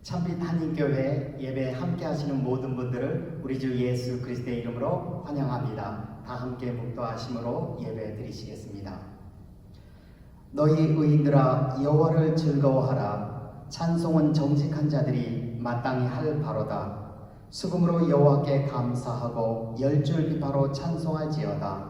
참빛 한인교회 예배 함께 하시는 모든 분들을 우리 주 예수 그리스도의 이름으로 환영합니다. 다 함께 묵도하심으로 예배 드리시겠습니다. 너희 의인들아 여호와를 즐거워하라. 찬송은 정직한 자들이 마땅히 할 바로다. 수금으로 여호와께 감사하고 열줄 비파로 찬송할지어다.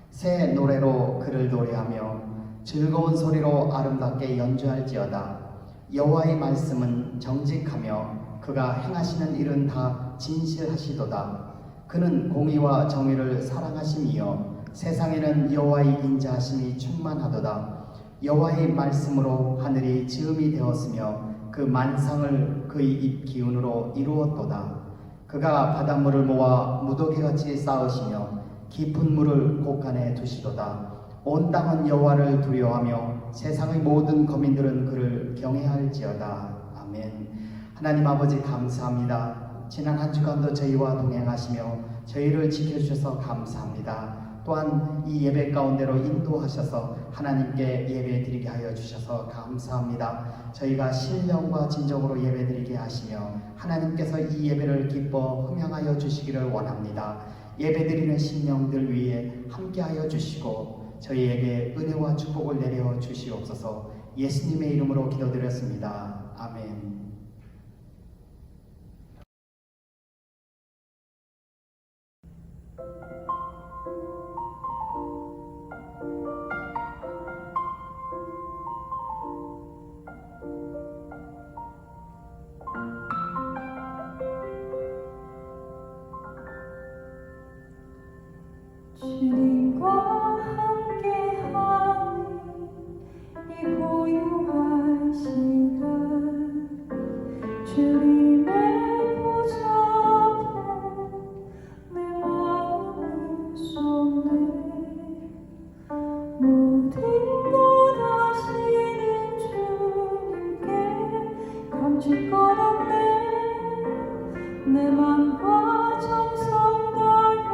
새 노래로 그를 노래하며 즐거운 소리로 아름답게 연주할지어다. 여호와의 말씀은 정직하며 그가 행하시는 일은 다 진실하시도다. 그는 공의와 정의를 사랑하심이요 세상에는 여호와의 인자하심이 충만하도다. 여호와의 말씀으로 하늘이 지음이 되었으며 그 만상을 그의 입 기운으로 이루었도다. 그가 바닷물을 모아 무더기같이 쌓으시며 깊은 물을 곳간에 두시도다. 온 땅은 여호와를 두려워하며 세상의 모든 거민들은 그를 경외할지어다. 아멘. 하나님 아버지 감사합니다. 지난 한 주간도 저희와 동행하시며 저희를 지켜주셔서 감사합니다. 또한 이 예배 가운데로 인도하셔서 하나님께 예배드리게 하여 주셔서 감사합니다. 저희가 신령과 진정으로 예배드리게 하시며 하나님께서 이 예배를 기뻐 흠양하여 주시기를 원합니다. 예배드리는 심령들 위에 함께하여 주시고 저희에게 은혜와 축복을 내려 주시옵소서. 예수님의 이름으로 기도드렸습니다. 아멘. 주님과 함께하는 이 고요한 시간, 주님의 보좌 앞에 내 마음을 쏟네. 모든 것 아시는 주님께 감출 것 없네. 내 맘과 정성 다해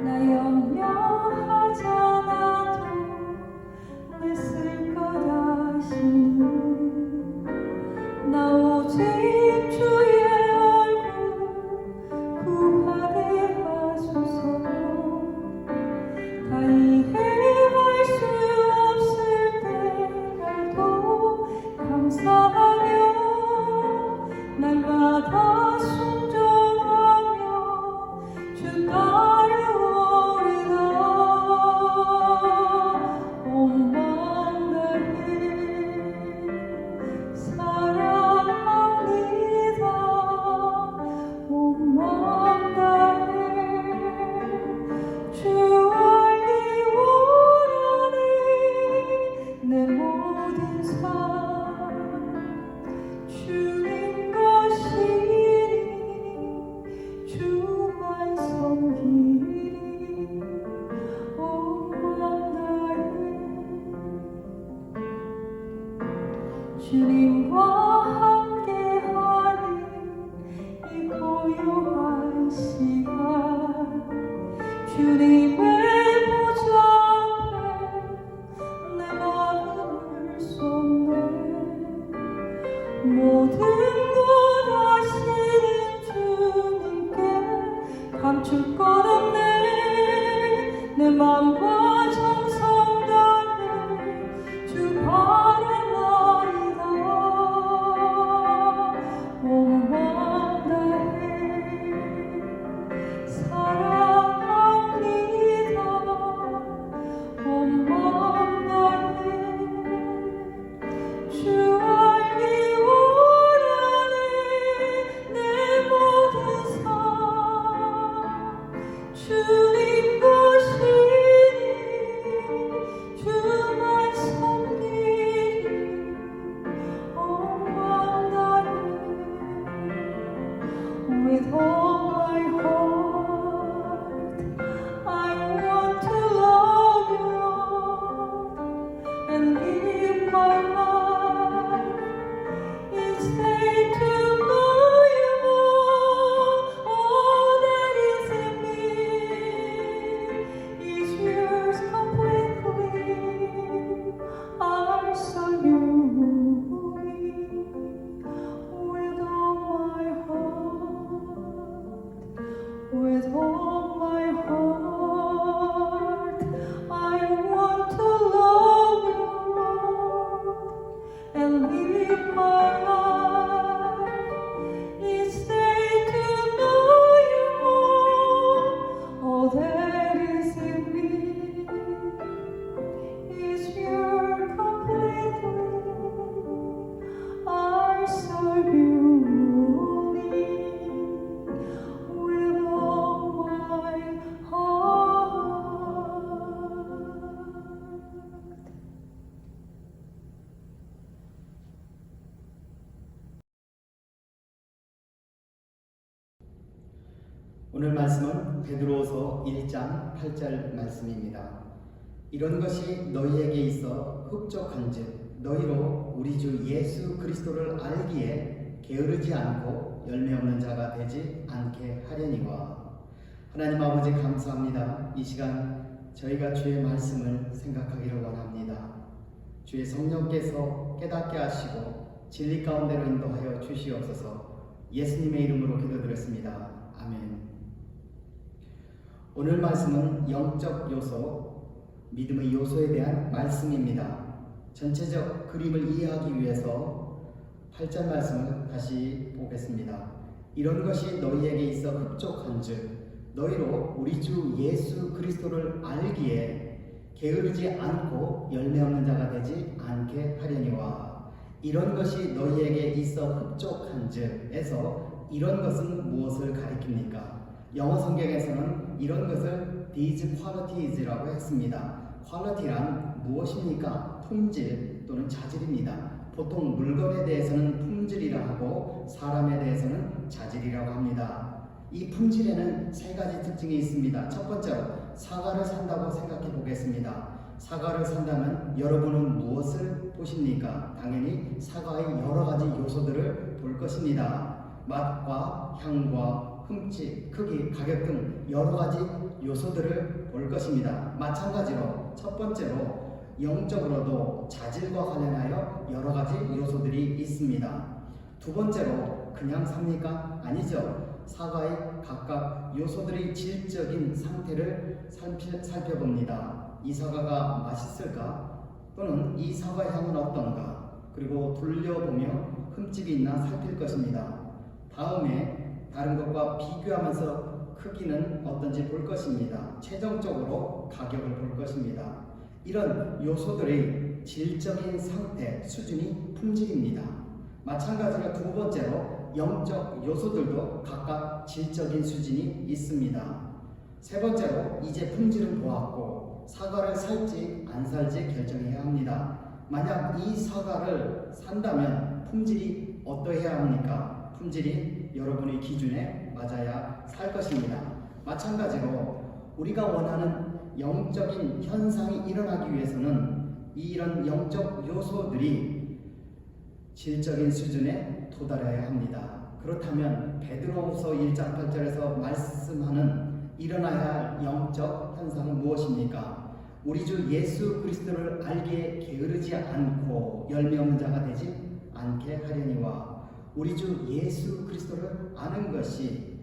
나 염려하잖아도 내 쓸 것 아시네. 나 오직 주의 얼굴 구하게 하소서. 다 이해할 수 없을 때라도 감사하며 날마다 순종하며 주 따르오리다. 온 마음 다해 사랑합니다. 온 마음 다해 주 알기 원하네. 내 모든 삶 주님 것이니 주만 섬기리. 온 마음 다해 주님과 함께하는 이 고요한 시간, 주님의 보좌 앞에 내 마음을 쏟네. 모든 것 아시는 주님께 감출 것 없네. 내 맘과 정성 다해 주 바라나이다. 온 마음 다해 사랑합니다. 온 마음 다해 주 알기 원하네. 내 모든 삶 주님 것이니 주만 섬기리. 온 마음 다해 with all my heart I want to love you, Lord, and live my life each day to know you. All that is in 오늘 말씀은 베드로서 1장 8절 말씀입니다. 이런 것이 너희에게 있어 흡족한즉 너희로 우리 주 예수 그리스도를 알기에 게으르지 않고 열매 없는 자가 되지 않게 하려니와. 하나님 아버지 감사합니다. 이 시간 저희가 주의 말씀을 생각하기를 원합니다. 주의 성령께서 깨닫게 하시고 진리 가운데로 인도하여 주시옵소서. 예수님의 이름으로 기도드렸습니다. 아멘. 오늘 말씀은 영적 요소, 믿음의 요소에 대한 말씀입니다. 전체적 그림을 이해하기 위해서 8절 말씀을 다시 보겠습니다. 이런 것이 너희에게 있어 흡족한즉 너희로 우리 주 예수 그리스도를 알기에 게으르지 않고 열매 없는 자가 되지 않게 하려니와. 이런 것이 너희에게 있어 흡족한즉에서 이런 것은 무엇을 가리킵니까? 영어 성경에서는 이런 것을 these qualities라고 했습니다. quality란 무엇입니까? 품질 또는 자질입니다. 보통 물건에 대해서는 품질이라 하고 사람에 대해서는 자질이라고 합니다. 이 품질에는 세 가지 특징이 있습니다. 첫 번째로 사과를 산다고 생각해 보겠습니다. 사과를 산다면 여러분은 무엇을 보십니까? 당연히 사과의 여러 가지 요소들을 볼 것입니다. 맛과 향과 흠집, 크기, 가격 등 여러 가지 요소들을 볼 것입니다. 마찬가지로 첫 번째로 영적으로도 자질과 관련하여 여러 가지 요소들이 있습니다. 두 번째로 그냥 삽니까? 아니죠. 사과의 각각 요소들의 질적인 상태를 살펴봅니다. 이 사과가 맛있을까? 또는 이 사과 향은 어떤가? 그리고 돌려보며 흠집이 있나 살필 것입니다. 다음에 다른 것과 비교하면서 크기는 어떤지 볼 것입니다. 최종적으로 가격을 볼 것입니다. 이런 요소들의 질적인 상태, 수준이 품질입니다. 마찬가지로 두 번째로 영적 요소들도 각각 질적인 수준이 있습니다. 세 번째로 이제 품질은 보았고 사과를 살지 안 살지 결정해야 합니다. 만약 이 사과를 산다면 품질이 어떠해야 합니까? 품질이 여러분의 기준에 맞아야 살 것입니다. 마찬가지로 우리가 원하는 영적인 현상이 일어나기 위해서는 이런 영적 요소들이 질적인 수준에 도달해야 합니다. 그렇다면 베드로후서 1장 8절에서 말씀하는 일어나야 할 영적 현상은 무엇입니까? 우리 주 예수 그리스도를 알기에 게으르지 않고 열매 없는 자가 되지 않게 하려니와. 우리 주 예수 그리스도를 아는 것이,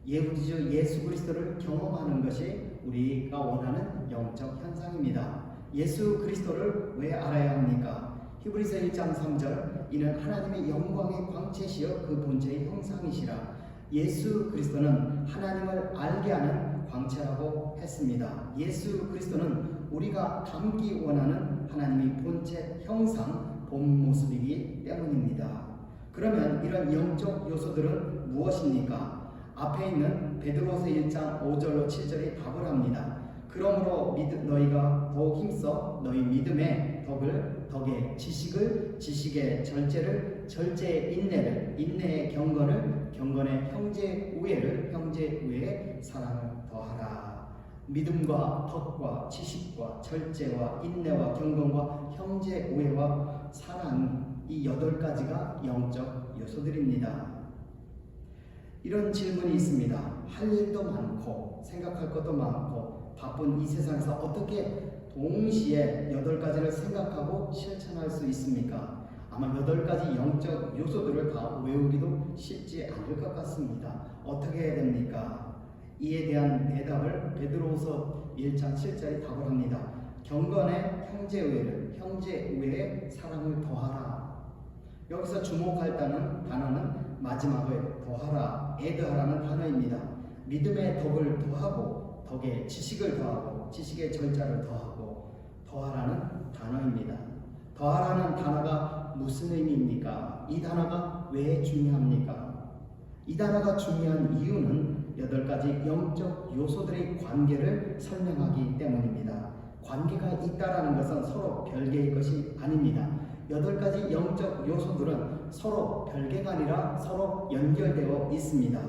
우리 주 예수 그리스도를 경험하는 것이 우리가 원하는 영적 현상입니다. 예수 그리스도를 왜 알아야 합니까? 히브리서 1장 3절 이는 하나님의 영광의 광채시여 그 본체의 형상이시라. 예수 그리스도는 하나님을 알게 하는 광채라고 했습니다. 예수 그리스도는 우리가 닮기 원하는 하나님의 본체 형상 본 모습이기 때문입니다. 그러면 이런 영적 요소들은 무엇입니까? 앞에 있는 베드로서 1장 5절로 7절이 답을 합니다. 그러므로 너희가 더욱 힘써 너희 믿음의 덕에 지식을, 지식의 절제를, 절제의 인내를, 인내의 경건을, 경건의 형제 우애를, 형제 우애의 사랑을 더하라. 믿음과 덕과 지식과 절제와 인내와 경건과 형제 우애와 사랑, 이 8가지가 영적 요소들입니다. 이런 질문이 있습니다. 할 일도 많고 생각할 것도 많고 바쁜 이 세상에서 어떻게 동시에 8가지를 생각하고 실천할 수 있습니까? 아마 8가지 영적 요소들을 다 외우기도 쉽지 않을 것 같습니다. 어떻게 해야 됩니까? 이에 대한 대답을 베드로후서 1장 7절에 답을 합니다. 경건의 형제우애를, 형제우애의 사랑을 더하라. 여기서 주목할 단어는 마지막에 더하라, 애드하라는 단어입니다. 믿음의 덕을 더하고 덕의 지식을 더하고 지식의 절자를 더하라는 단어입니다. 더하라는 단어가 무슨 의미입니까? 이 단어가 왜 중요합니까? 이 단어가 중요한 이유는 8가지 영적 요소들의 관계를 설명하기 때문입니다. 관계가 있다라는 것은 서로 별개의 것이 아닙니다. 8가지 영적 요소들은 서로 별개가 아니라 서로 연결되어 있습니다.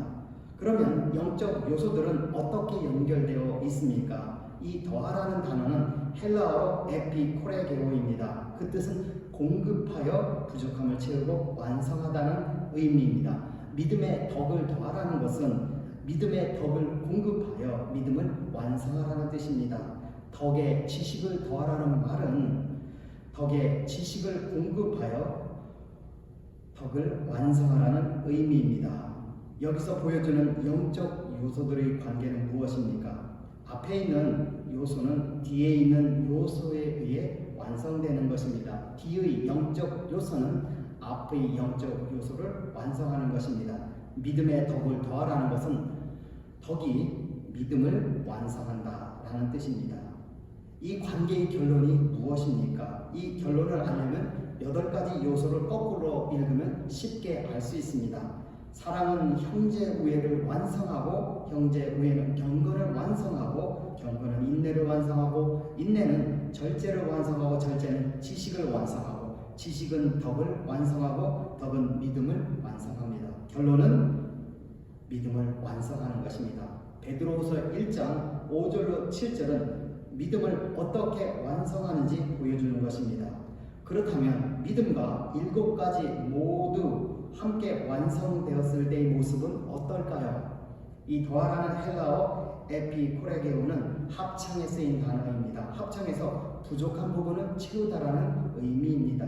그러면 영적 요소들은 어떻게 연결되어 있습니까? 이 더하라는 단어는 헬라어로 에피코레게오입니다. 그 뜻은 공급하여 부족함을 채우고 완성하다는 의미입니다. 믿음의 덕을 더하라는 것은 믿음의 덕을 공급하여 믿음을 완성하라는 뜻입니다. 덕의 지식을 더하라는 말은 덕의 지식을 공급하여 덕을 완성하라는 의미입니다. 여기서 보여주는 영적 요소들의 관계는 무엇입니까? 앞에 있는 요소는 뒤에 있는 요소에 의해 완성되는 것입니다. 뒤의 영적 요소는 앞의 영적 요소를 완성하는 것입니다. 믿음의 덕을 더하라는 것은 덕이 믿음을 완성한다라는 뜻입니다. 이 관계의 결론이 무엇입니까? 이 결론을 알려면 8가지 요소를 거꾸로 읽으면 쉽게 알 수 있습니다. 사랑은 형제 우애를 완성하고 형제 우애는 경건을 완성하고 경건은 인내를 완성하고 인내는 절제를 완성하고 절제는 지식을 완성하고 지식은 덕을 완성하고 덕은 믿음을 완성합니다. 결론은 믿음을 완성하는 것입니다. 베드로후서 1장 5절로 7절은 믿음을 어떻게 완성하는지 보여주는 것입니다. 그렇다면 믿음과 7가지 모두 함께 완성되었을 때의 모습은 어떨까요? 이 더하라는 헬라어 에피코레게오는 합창에 쓰인 단어입니다. 합창에서 부족한 부분은 채우다라는 의미입니다.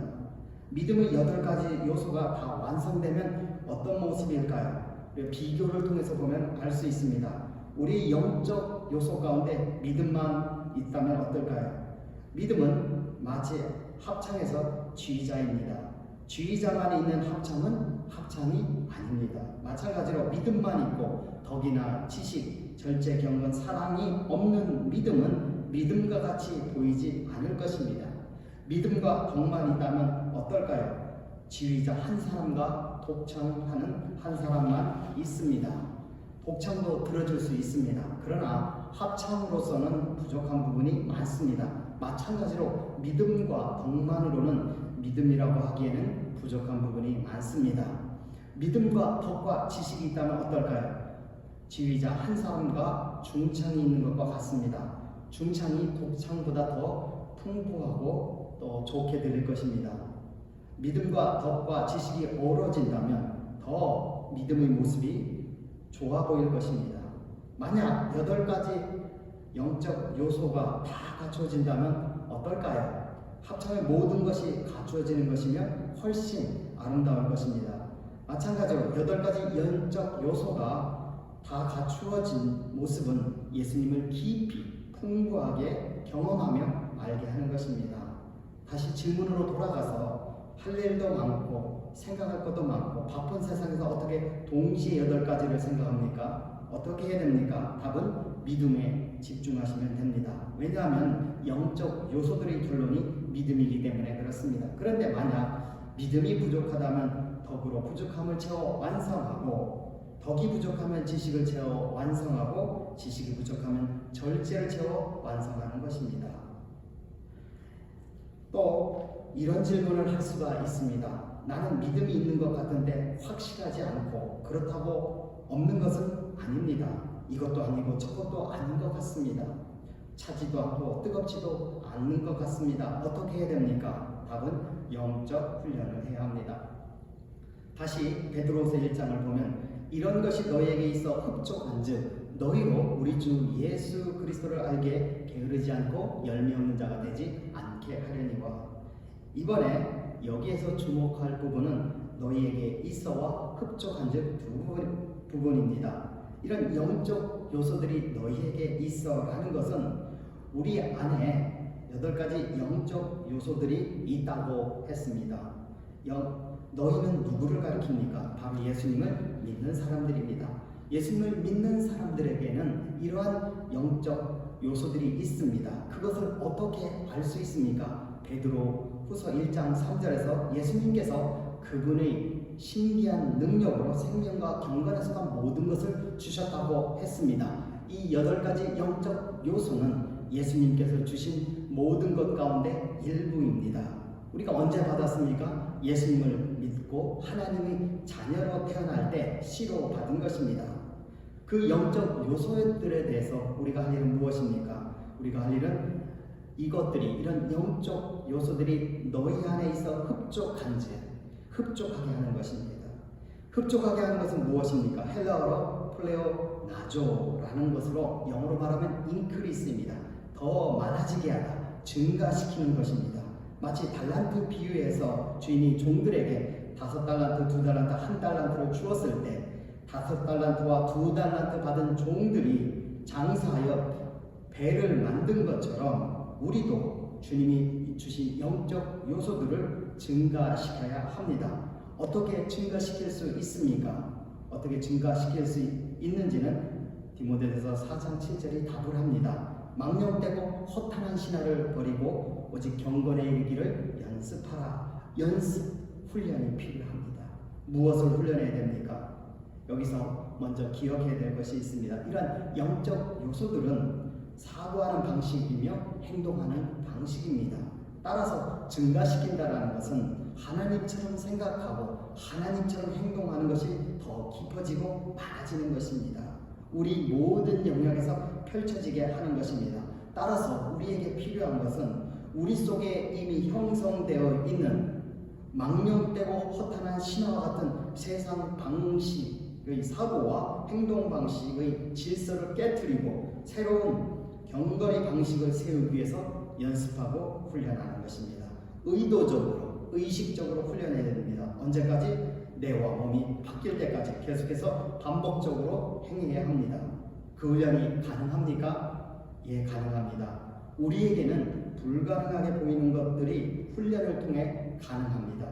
믿음의 8가지 요소가 다 완성되면 어떤 모습일까요? 비교를 통해서 보면 알 수 있습니다. 우리 영적 요소 가운데 믿음만 있다면 어떨까요? 믿음은 마치 합창에서 지휘자입니다. 지휘자만 있는 합창은 합창이 아닙니다. 마찬가지로 믿음만 있고 덕이나 지식, 절제, 경건, 사랑이 없는 믿음은 믿음과 같이 보이지 않을 것입니다. 믿음과 덕만 있다면 어떨까요? 지휘자 한 사람과 독창하는 한 사람만 있습니다. 독창도 들어줄 수 있습니다. 그러나 합창으로서는 부족한 부분이 많습니다. 마찬가지로 믿음과 덕만으로는 믿음이라고 하기에는 부족한 부분이 많습니다. 믿음과 덕과 지식이 있다면 어떨까요? 지휘자 한 사람과 중창이 있는 것과 같습니다. 중창이 독창보다 더 풍부하고 또 좋게 들릴 것입니다. 믿음과 덕과 지식이 어우러진다면 더 믿음의 모습이 좋아 보일 것입니다. 만약 8가지 영적 요소가 다 갖추어진다면 어떨까요? 합창의 모든 것이 갖추어지는 것이면 훨씬 아름다울 것입니다. 마찬가지로 8가지 영적 요소가 다 갖추어진 모습은 예수님을 깊이 풍부하게 경험하며 알게 하는 것입니다. 다시 질문으로 돌아가서 할 일도 많고 생각할 것도 많고 바쁜 세상에서 어떻게 동시에 8가지를 생각합니까? 어떻게 해야 됩니까? 답은 믿음에 집중하시면 됩니다. 왜냐하면 영적 요소들의 결론이 믿음이기 때문에 그렇습니다. 그런데 만약 믿음이 부족하다면 덕으로 부족함을 채워 완성하고 덕이 부족하면 지식을 채워 완성하고 지식이 부족하면 절제를 채워 완성하는 것입니다. 또 이런 질문을 할 수가 있습니다. 나는 믿음이 있는 것 같은데 확실하지 않고 그렇다고 없는 것은 아닙니다. 이것도 아니고 저것도 아닌 것 같습니다. 차지도 않고 뜨겁지도 않는 것 같습니다. 어떻게 해야 됩니까? 답은 영적 훈련을 해야 합니다. 다시 베드로후서 1장을 보면 이런 것이 너희에게 있어 흡족한즉 너희로 우리 주 예수 그리스도를 알게 게으르지 않고 열매 없는 자가 되지 않게 하려니와. 이번에 여기에서 주목할 부분은 너희에게 있어와 흡족한즉 두 부분입니다. 이런 영적 요소들이 너희에게 있어라는 것은 우리 안에 8가지 영적 요소들이 있다고 했습니다. 너희는 누구를 가리킵니까? 바로 예수님을 믿는 사람들입니다. 예수님을 믿는 사람들에게는 이러한 영적 요소들이 있습니다. 그것을 어떻게 알 수 있습니까? 베드로후서 1장 3절에서 예수님께서 그분의 신기한 능력으로 생명과 경건에 속한 모든 것을 주셨다고 했습니다. 이 8가지 영적 요소는 예수님께서 주신 모든 것 가운데 일부입니다. 우리가 언제 받았습니까? 예수님을 믿고 하나님의 자녀로 태어날 때 씨로 받은 것입니다. 그 영적 요소들에 대해서 우리가 할 일은 무엇입니까? 우리가 할 일은 이것들이, 이런 영적 요소들이 너희 안에 있어 흡족하게 하는 것입니다. 흡족하게 하는 것은 무엇입니까? 헬라어로 플레오나조라는 것으로 영어로 말하면 increase입니다. 더 많아지게 하다, 증가시키는 것입니다. 마치 달란트 비유에서 주인이 종들에게 5달란트, 2달란트, 1달란트를 주었을 때 5달란트와 2달란트 받은 종들이 장사하여 배를 만든 것처럼 우리도 주님이 주신 영적 요소들을 증가시켜야 합니다. 어떻게 증가시킬 수 있습니까? 어떻게 증가시킬 수 있는지는 디모데전서 4장 7절이 답을 합니다. 망령되고 허탄한 신화를 버리고 오직 경건에 이르기를 연습하라. 연습, 훈련이 필요합니다. 무엇을 훈련해야 됩니까? 여기서 먼저 기억해야 될 것이 있습니다. 이러한 영적 요소들은 사고하는 방식이며 행동하는 방식입니다. 따라서 증가시킨다는 것은 하나님처럼 생각하고 하나님처럼 행동하는 것이 더 깊어지고 많아지는 것입니다. 우리 모든 영역에서 펼쳐지게 하는 것입니다. 따라서 우리에게 필요한 것은 우리 속에 이미 형성되어 있는 망령되고 허탄한 신화와 같은 세상 방식의 사고와 행동 방식의 질서를 깨트리고 새로운 경건의 방식을 세우기 위해서 연습하고 훈련하는 것입니다. 의도적으로, 의식적으로 훈련해야 됩니다. 언제까지? 뇌와 몸이 바뀔 때까지 계속해서 반복적으로 행해야 합니다. 그 훈련이 가능합니까? 예, 가능합니다. 우리에게는 불가능하게 보이는 것들이 훈련을 통해 가능합니다.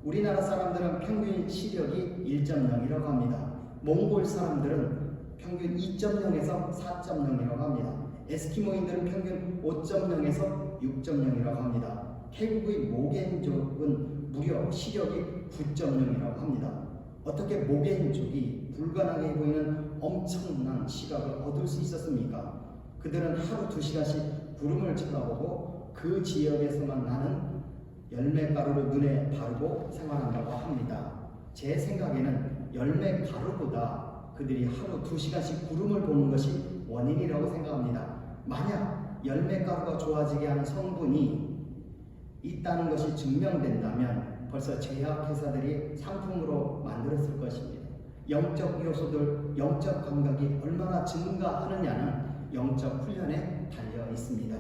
우리나라 사람들은 평균 시력이 1.0이라고 합니다. 몽골 사람들은 평균 2.0에서 4.0이라고 합니다. 에스키모인들은 평균 5.0에서 6.0이라고 합니다. 태국의 모겐족은 무려 시력이 9.0이라고 합니다. 어떻게 모겐족이 불가능해 보이는 엄청난 시각을 얻을 수 있었습니까? 그들은 하루 2시간씩 구름을 쳐다보고 그 지역에서만 나는 열매가루를 눈에 바르고 생활한다고 합니다. 제 생각에는 열매가루보다 그들이 하루 2시간씩 구름을 보는 것이 원인이라고 생각합니다. 만약 열매가루가 좋아지게 하는 성분이 있다는 것이 증명된다면 벌써 제약회사들이 상품으로 만들었을 것입니다. 영적 요소들, 영적 감각이 얼마나 증가하느냐는 영적 훈련에 달려 있습니다.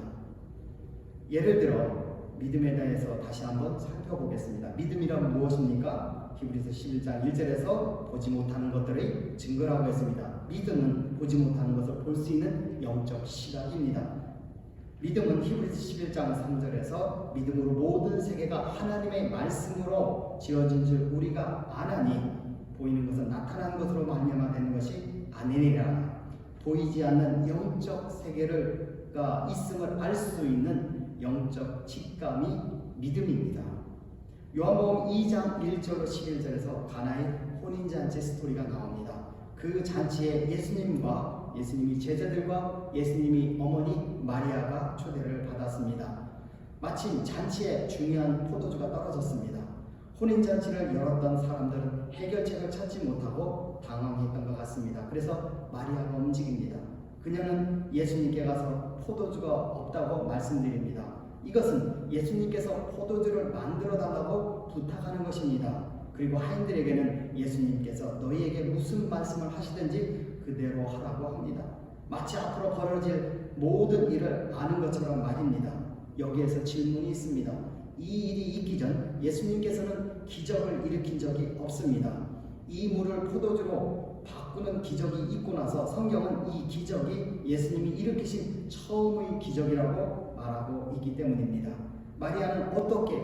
예를 들어 믿음에 대해서 다시 한번 살펴보겠습니다. 믿음이란 무엇입니까? 히브리서 11장 1절에서 보지 못하는 것들의 증거라고 했습니다. 믿음은 보지 못하는 것을 볼 수 있는 영적 시각입니다. 믿음은 히브리서 11장 3절에서 믿음으로 모든 세계가 하나님의 말씀으로 지어진 줄 우리가 아나니 보이는 것은 나타난 것으로 말미암아 되는 것이 아니니라. 보이지 않는 영적 세계가 있음을 알 수 있는 영적 직감이 믿음입니다. 요한복음 2장 1절로 11절에서 가나의 혼인잔치 스토리가 나옵니다. 그 잔치에 예수님이 제자들과 예수님이 어머니 마리아가 초대를 받았습니다. 마침 잔치에 중요한 포도주가 떨어졌습니다. 혼인잔치를 열었던 사람들은 해결책을 찾지 못하고 당황했던 것 같습니다. 그래서 마리아가 움직입니다. 그녀는 예수님께 가서 포도주가 없다고 말씀드립니다. 이것은 예수님께서 포도주를 만들어 달라고 부탁하는 것입니다. 그리고 하인들에게는 예수님께서 너희에게 무슨 말씀을 하시든지 그대로 하라고 합니다. 마치 앞으로 벌어질 모든 일을 아는 것처럼 말입니다. 여기에서 질문이 있습니다. 이 일이 있기 전 예수님께서는 기적을 일으킨 적이 없습니다. 이 물을 포도주로 바꾸는 기적이 있고 나서 성경은 이 기적이 예수님이 일으키신 처음의 기적이라고 말하고 있기 때문입니다. 마리아는 어떻게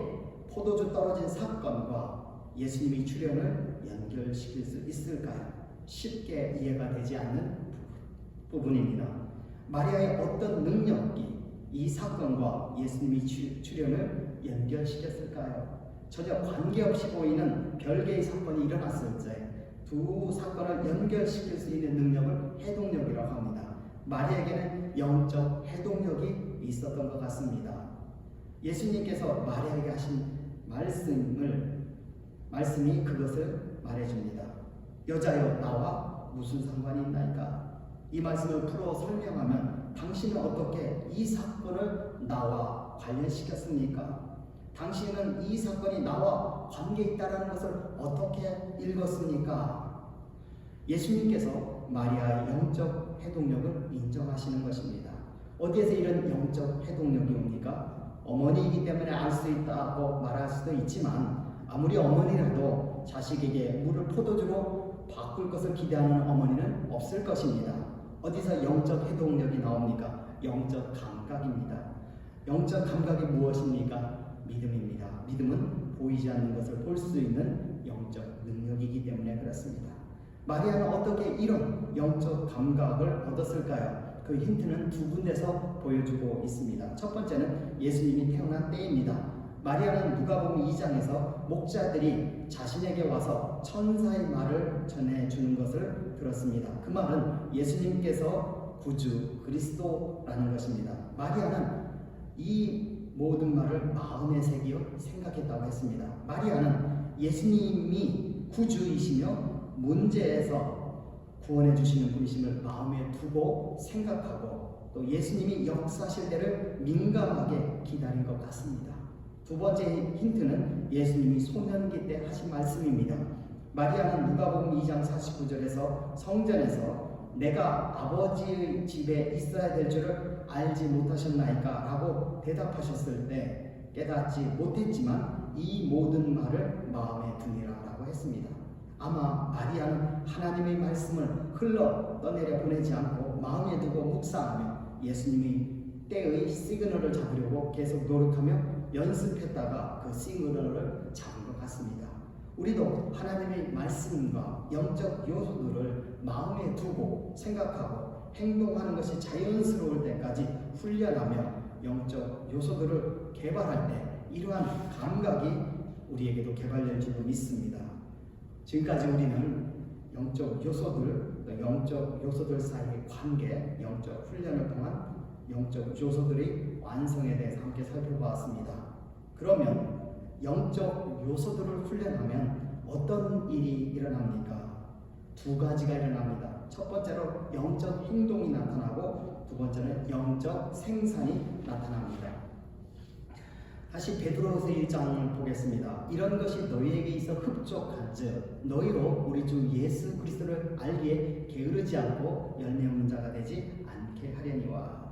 포도주 떨어진 사건과 예수님의 출현을 연결시킬 수 있을까요? 쉽게 이해가 되지 않는 부분입니다. 마리아의 어떤 능력이 이 사건과 예수님의 출현을 연결시켰을까요? 전혀 관계없이 보이는 별개의 사건이 일어났을 때 두 사건을 연결시킬 수 있는 능력을 해동력이라고 합니다. 마리아에게는 영적 해동력이 있었던 것 같습니다. 예수님께서 마리아에게 하신 말씀이 그것을 말해줍니다. 여자여 나와 무슨 상관이 있나이까? 이 말씀을 풀어 설명하면 당신은 어떻게 이 사건을 나와 관련시켰습니까? 당신은 이 사건이 나와 관계 있다는 것을 어떻게 읽었습니까? 예수님께서 마리아의 영적 해동력을 인정하시는 것입니다. 어디에서 이런 영적 해동력이 옵니까? 어머니이기 때문에 알 수 있다고 말할 수도 있지만 아무리 어머니라도 자식에게 물을 포도주로 바꿀 것을 기대하는 어머니는 없을 것입니다. 어디서 영적 해동력이 나옵니까? 영적 감각입니다. 영적 감각이 무엇입니까? 믿음입니다. 믿음은 보이지 않는 것을 볼 수 있는 영적 능력이기 때문에 그렇습니다. 마리아는 어떻게 이런 영적 감각을 얻었을까요? 그 힌트는 두 군데서 보여주고 있습니다. 첫 번째는 예수님이 태어난 때입니다. 마리아는 누가복음 2장에서 목자들이 자신에게 와서 천사의 말을 전해주는 것을 들었습니다. 그 말은 예수님께서 구주 그리스도라는 것입니다. 마리아는 이 모든 말을 마음에 새기어 생각했다고 했습니다. 마리아는 예수님이 구주이시며 문제에서 구원해 주시는 분이심을 마음에 두고 생각하고 또 예수님이 역사하실 때를 민감하게 기다린 것 같습니다. 두 번째 힌트는 예수님이 소년기 때 하신 말씀입니다. 마리아는 누가복음 2장 49절에서 성전에서 내가 아버지의 집에 있어야 될 줄을 알지 못하셨나이까? 라고 대답하셨을 때 깨닫지 못했지만 이 모든 말을 마음에 두니라 라고 했습니다. 아마 마리아는 하나님의 말씀을 흘러 떠내려 보내지 않고 마음에 두고 묵상하며 예수님이 때의 시그널을 잡으려고 계속 노력하며 연습했다가 그 시그널을 잡은 것 같습니다. 우리도 하나님의 말씀과 영적 요소들을 마음에 두고 생각하고 행동하는 것이 자연스러울 때까지 훈련하며 영적 요소들을 개발할 때 이러한 감각이 우리에게도 개발될 줄 믿습니다. 지금까지 우리는 영적 요소들 사이의 관계, 영적 훈련을 통한 영적 요소들의 완성에 대해서 함께 살펴보았습니다. 그러면 영적 요소들을 훈련하면 어떤 일이 일어납니까? 두 가지가 일어납니다. 첫 번째로 영적 행동이 나타나고 두 번째는 영적 생산이 나타납니다. 다시 베드로후서 1장을 보겠습니다. 이런 것이 너희에게 있어 흡족한즉 너희로 우리 주 예수 그리스도를 알기에 게으르지 않고 열매 없는 자가 되지 않게 하려니와.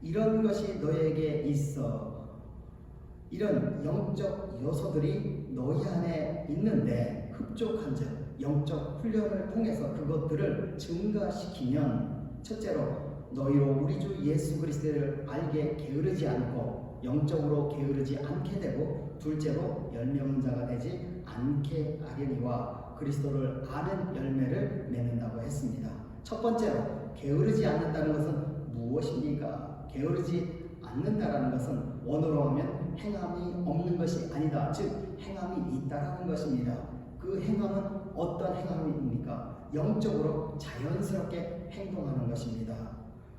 이런 것이 너희에게 있어 이런 영적 요소들이 너희 안에 있는데 흡족한즉 영적 훈련을 통해서 그것들을 증가시키면 첫째로 너희로 우리 주 예수 그리스도를 알기에 게으르지 않고 영적으로 게으르지 않게 되고 둘째로 열매 없는 자가 되지 않게 하려니와 그리스도를 아는 열매를 맺는다고 했습니다. 첫 번째로 게으르지 않는다는 것은 무엇입니까? 게으르지 않는다라는 것은 원어로 하면 행함이 없는 것이 아니다. 즉 행함이 있다라는 것입니다. 그 행함은 어떤 행함입니까? 영적으로 자연스럽게 행동하는 것입니다.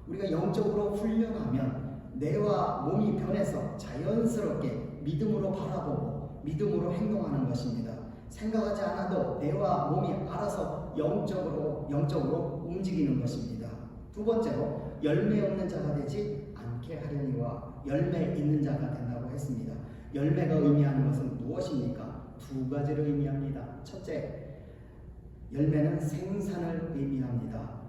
우리가 영적으로 훈련하면 뇌와 몸이 변해서 자연스럽게 믿음으로 바라보고 믿음으로 행동하는 것입니다. 생각하지 않아도 뇌와 몸이 알아서 영적으로 움직이는 것입니다. 두 번째로 열매 없는 자가 되지 않게 하려니와 열매 있는 자가 된다고 했습니다. 열매가 의미하는 것은 무엇입니까? 두 가지를 의미합니다. 첫째, 열매는 생산을 의미합니다.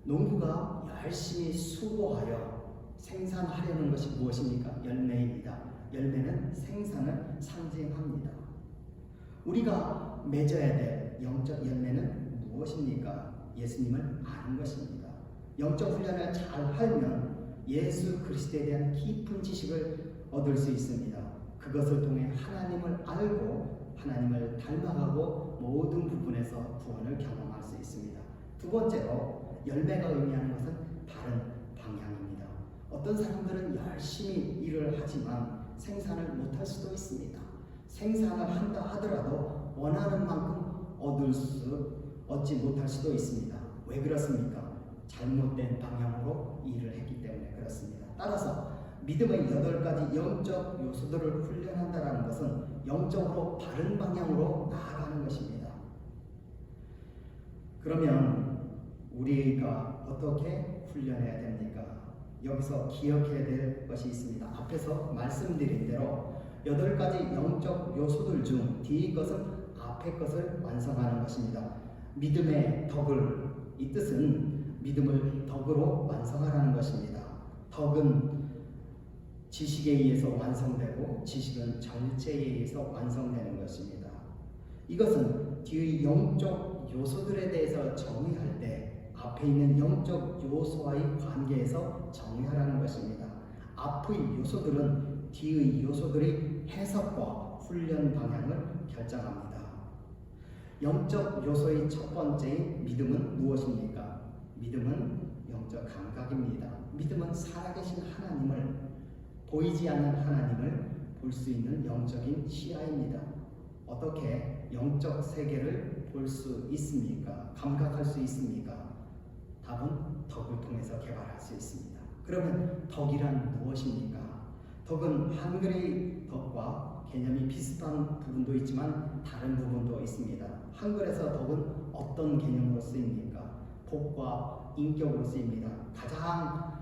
농부가 열심히 수고하여 생산하려는 것이 무엇입니까? 열매입니다. 열매는 생산을 상징합니다. 우리가 맺어야 될 영적 열매는 무엇입니까? 예수님을 아는 것입니다. 영적 훈련을 잘 하면 예수 그리스도에 대한 깊은 지식을 얻을 수 있습니다. 그것을 통해 하나님을 알고 하나님을 닮아가고 모든 부분에서 구원을 경험할 수 있습니다. 두 번째로 열매가 의미하는 것은 다른 방향입니다. 어떤 사람들은 열심히 일을 하지만 생산을 못할 수도 있습니다. 생산을 한다 하더라도 원하는 만큼 얻지 못할 수도 있습니다. 왜 그렇습니까? 잘못된 방향으로 일을 했기 때문에 그렇습니다. 따라서 믿음의 8가지 영적 요소들을 훈련한다는 것은 영적으로 바른 방향으로 나아가는 것입니다. 그러면 우리가 어떻게 훈련해야 됩니까? 여기서 기억해야 될 것이 있습니다. 앞에서 말씀드린 대로 8가지 영적 요소들 중 뒤의 것은 앞의 것을 완성하는 것입니다. 믿음의 덕을, 이 뜻은 믿음을 덕으로 완성하라는 것입니다. 덕은 지식에 의해서 완성되고 지식은 절제에 의해서 완성되는 것입니다. 이것은 뒤의 영적 요소들에 대해서 정의할 때 앞에 있는 영적 요소와의 관계에서 정의하라는 것입니다. 앞의 요소들은 뒤의 요소들의 해석과 훈련 방향을 결정합니다. 영적 요소의 첫 번째인 믿음은 무엇입니까? 믿음은 영적 감각입니다. 믿음은 살아계신 하나님을, 보이지 않는 하나님을 볼 수 있는 영적인 시야입니다. 어떻게 영적 세계를 볼 수 있습니까? 감각할 수 있습니까? 답은 덕을 통해서 개발할 수 있습니다. 그러면 덕이란 무엇입니까? 덕은 한글의 덕과 개념이 비슷한 부분도 있지만 다른 부분도 있습니다. 한글에서 덕은 어떤 개념으로 쓰입니까? 복과 인격으로 쓰입니다. 가장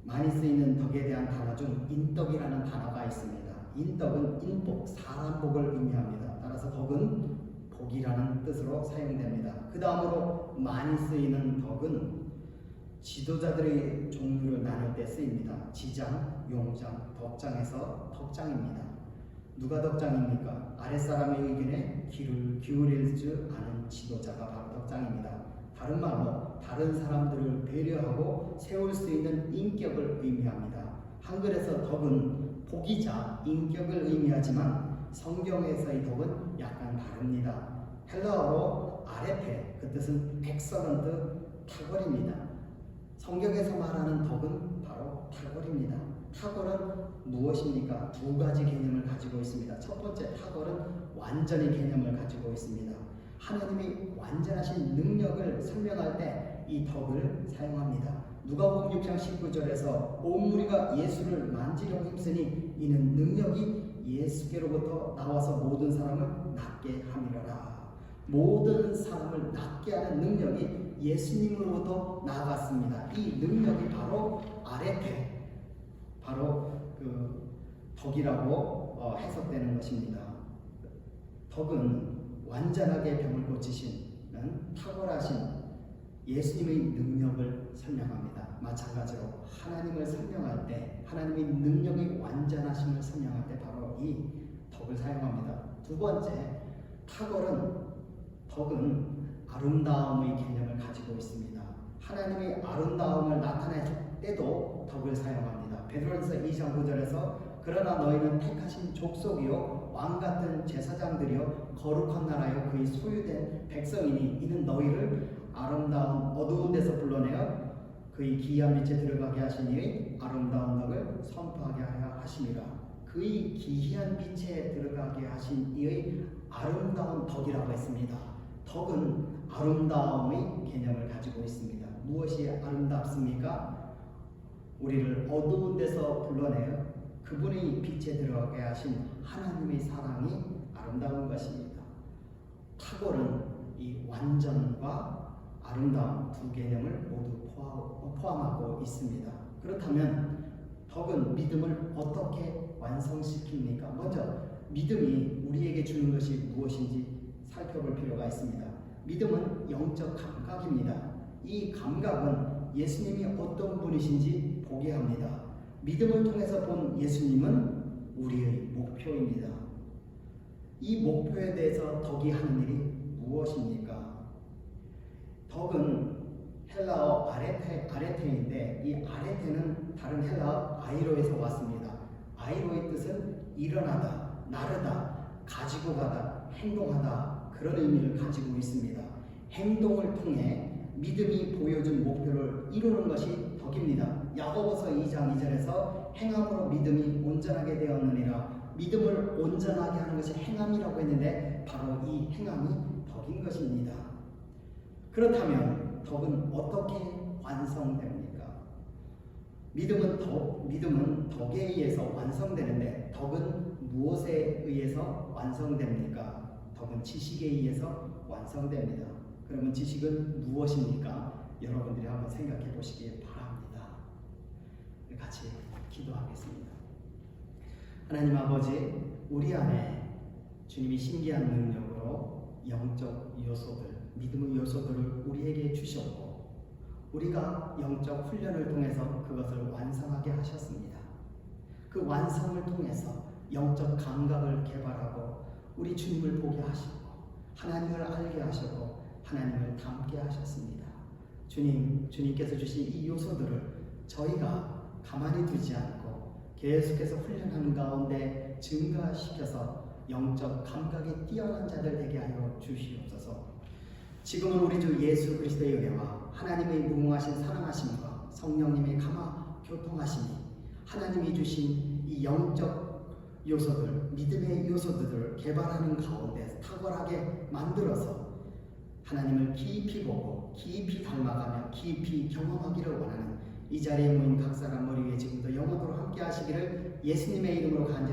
많이 쓰이는 덕에 대한 단어 중 인덕이라는 단어가 있습니다. 인덕은 인복, 사람 복을 의미합니다. 따라서 덕은 복이라는 뜻으로 사용됩니다. 그 다음으로 많이 쓰이는 덕은 지도자들의 종류를 나눌 때 쓰입니다. 지장, 용장, 덕장에서 덕장입니다. 누가 덕장입니까? 아랫사람의 의견에 귀를 기울일 줄 아는 지도자가 바로 덕장입니다. 다른 말로 다른 사람들을 배려하고 세울 수 있는 인격을 의미합니다. 한글에서 덕은 복이자 인격을 의미하지만 성경에서의 덕은 약간 다릅니다. 헬라어로 아레페, 그 뜻은 백설한 뜻 탁월입니다. 성경에서 말하는 덕은 바로 탁월입니다. 탁월은 무엇입니까? 두 가지 개념을 가지고 있습니다. 첫 번째 탁월은 완전의 개념을 가지고 있습니다. 하나님이 완전하신 능력을 설명할 때 이 덕을 사용합니다. 누가복음 6장 19절에서 온 무리가 예수를 만지려고 힘쓰니 이는 능력이 예수께로부터 나와서 모든 사람을 낫게 함이로라. 모든 사람을 낫게 하는 능력이 예수님으로부터 나아갔습니다. 이 능력이 바로 아레페, 바로 그 덕이라고 해석되는 것입니다. 덕은 완전하게 병을 고치시는 탁월하신 예수님의 능력을 설명합니다. 마찬가지로 하나님을 설명할 때 하나님의 능력의 완전하심을 설명할 때 바로 이 덕을 사용합니다. 두 번째, 덕은 아름다움의 개념을 가지고 있습니다. 하나님의 아름다움을 나타낼 때도 덕을 사용합니다. 베드로전서 2장 9절에서 그러나 너희는 택하신 족속이요 왕같은 제사장들이요 거룩한 나라요 그의 소유된 백성이니 이는 너희를 아름다운 어두운 데서 불러내어 그의 기이한 빛에 들어가게 하신 이의 아름다운 덕을 선포하게 하여 하심이라. 그의 기이한 빛에 들어가게 하신 이의 아름다운 덕이라고 했습니다. 덕은 아름다움의 개념을 가지고 있습니다. 무엇이 아름답습니까? 우리를 어두운 데서 불러내어 그분의 빛에 들어가게 하신 하나님의 사랑이 아름다운 것입니다. 탁월은 이 완전과 아름다움 두 개념을 모두 포함하고 있습니다. 그렇다면 덕은 믿음을 어떻게 완성시킵니까? 먼저 믿음이 우리에게 주는 것이 무엇인지 살펴볼 필요가 있습니다. 믿음은 영적 감각입니다. 이 감각은 예수님이 어떤 분이신지 보게 합니다. 믿음을 통해서 본 예수님은 우리의 목표입니다. 이 목표에 대해서 덕이 하는 일이 무엇입니까? 덕은 헬라어 아레테인데 이 아레테는 다른 헬라어 아이로에서 왔습니다. 아이로의 뜻은 일어나다, 나르다, 가지고 가다, 행동하다 그런 의미를 가지고 있습니다. 행동을 통해 믿음이 보여준 목표를 이루는 것이 덕입니다. 야고보서 2장 2절에서 행함으로 믿음이 온전하게 되었느니라. 믿음을 온전하게 하는 것이 행함이라고 했는데 바로 이 행함이 덕인 것입니다. 그렇다면 덕은 어떻게 완성됩니까? 믿음은 덕에 의해서 완성되는데 덕은 무엇에 의해서 완성됩니까? 덕은 지식에 의해서 완성됩니다. 그러면 지식은 무엇입니까? 여러분들이 한번 생각해 보시기 바랍니다. 같이 기도하겠습니다. 하나님 아버지, 우리 안에 주님이 신기한 능력으로 영적 요소들, 믿음의 요소들을 우리에게 주셨고 우리가 영적 훈련을 통해서 그것을 완성하게 하셨습니다. 그 완성을 통해서 영적 감각을 개발하고 우리 주님을 보게 하시고 하나님을 알게 하시고 하나님을 닮게 하셨습니다. 주님께서 주신 이 요소들을 저희가 가만히 두지 않고 계속해서 훈련하는 가운데 증가시켜서 영적 감각이 뛰어난 자들 되게 하여 주시옵소서. 지금은 우리 주 예수 그리스도의 은혜와 하나님의 무궁하신 사랑하심과 성령님의 감화 교통하심이 하나님이 주신 이 영적 요소들, 믿음의 요소들을 개발하는 가운데 탁월하게 만들어서 하나님을 깊이 보고 깊이 닮아가며 깊이 경험하기를 원하는 이 자리에 모인 각 사람 머리 위에 지금도 영원토록 함께 하시기를 예수님의 이름으로 간절히